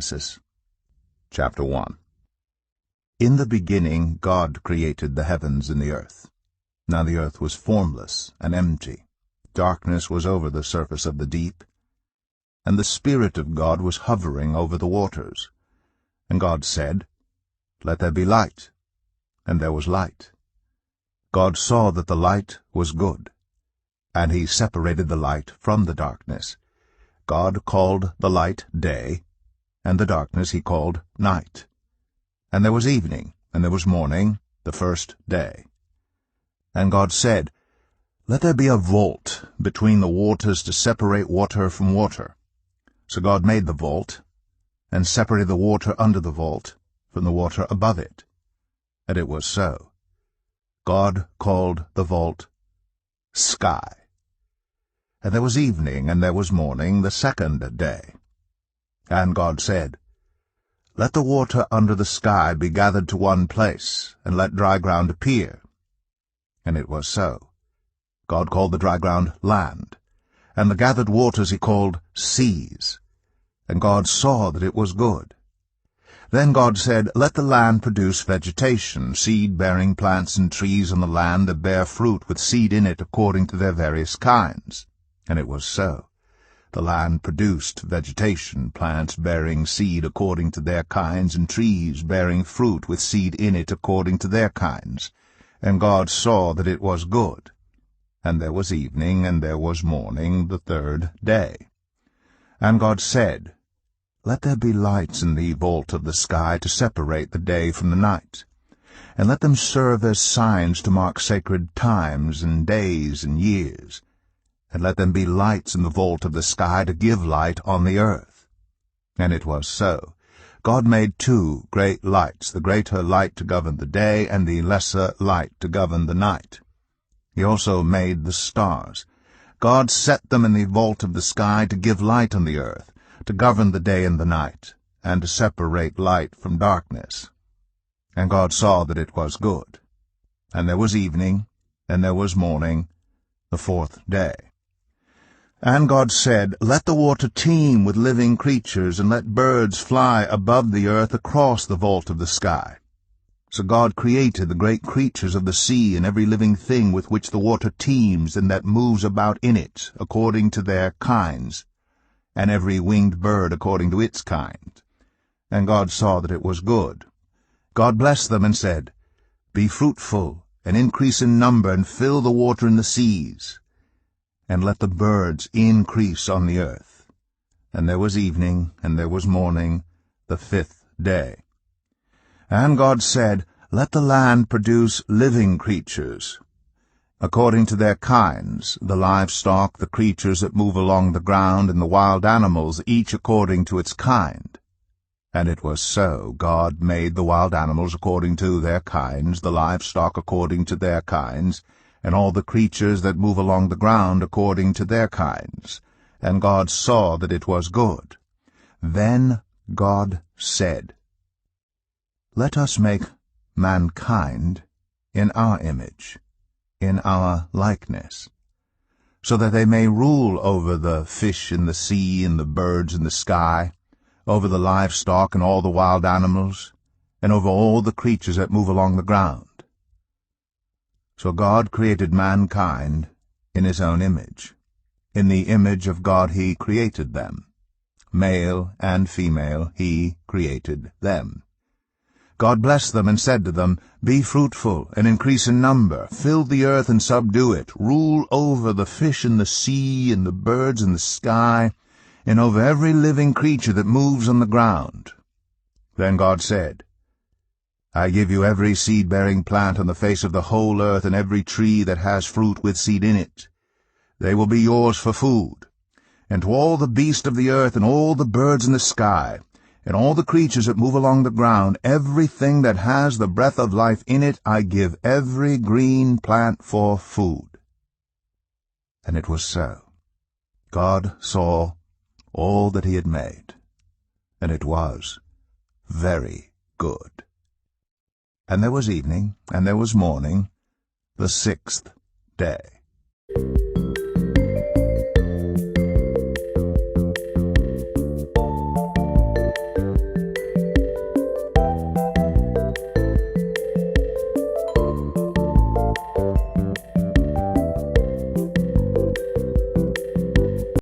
Genesis, chapter 1. In the beginning God created the heavens and the earth. Now the earth was formless and empty. Darkness was over the surface of the deep, and the Spirit of God was hovering over the waters. And God said, "Let there be light." And there was light. God saw that the light was good, and he separated the light from the darkness. God called the light day, and the darkness he called night. And there was evening, and there was morning, the first day. And God said, "Let there be a vault between the waters to separate water from water." So God made the vault, and separated the water under the vault from the water above it. And it was so. God called the vault sky. And there was evening, and there was morning, the second day. And God said, "Let the water under the sky be gathered to one place, and let dry ground appear." And it was so. God called the dry ground land, and the gathered waters he called seas. And God saw that it was good. Then God said, "Let the land produce vegetation, seed-bearing plants and trees on the land that bear fruit with seed in it according to their various kinds." And it was so. The land produced vegetation, plants bearing seed according to their kinds, and trees bearing fruit with seed in it according to their kinds. And God saw that it was good. And there was evening, and there was morning, the third day. And God said, "Let there be lights in the vault of the sky to separate the day from the night, and let them serve as signs to mark sacred times and days and years. And let them be lights in the vault of the sky to give light on the earth." And it was so. God made two great lights, the greater light to govern the day, and the lesser light to govern the night. He also made the stars. God set them in the vault of the sky to give light on the earth, to govern the day and the night, and to separate light from darkness. And God saw that it was good. And there was evening, and there was morning, the fourth day. And God said, "Let the water teem with living creatures, and let birds fly above the earth across the vault of the sky." So God created the great creatures of the sea and every living thing with which the water teems and that moves about in it, according to their kinds, and every winged bird according to its kind. And God saw that it was good. God blessed them and said, "Be fruitful, and increase in number, and fill the water in the seas, and let the birds increase on the earth." And there was evening, and there was morning, the fifth day. And God said, "Let the land produce living creatures, according to their kinds, the livestock, the creatures that move along the ground, and the wild animals, each according to its kind." And it was so. God made the wild animals according to their kinds, the livestock according to their kinds, and all the creatures that move along the ground according to their kinds. And God saw that it was good. Then God said, "Let us make mankind in our image, in our likeness, so that they may rule over the fish in the sea and the birds in the sky, over the livestock and all the wild animals, and over all the creatures that move along the ground." So God created mankind in his own image. In the image of God he created them. Male and female he created them. God blessed them and said to them, "Be fruitful and increase in number, fill the earth and subdue it, rule over the fish in the sea and the birds in the sky, and over every living creature that moves on the ground." Then God said, "I give you every seed-bearing plant on the face of the whole earth, and every tree that has fruit with seed in it. They will be yours for food. And to all the beasts of the earth, and all the birds in the sky, and all the creatures that move along the ground, everything that has the breath of life in it, I give every green plant for food." And it was so. God saw all that he had made, and it was very good. And there was evening, and there was morning, the sixth day.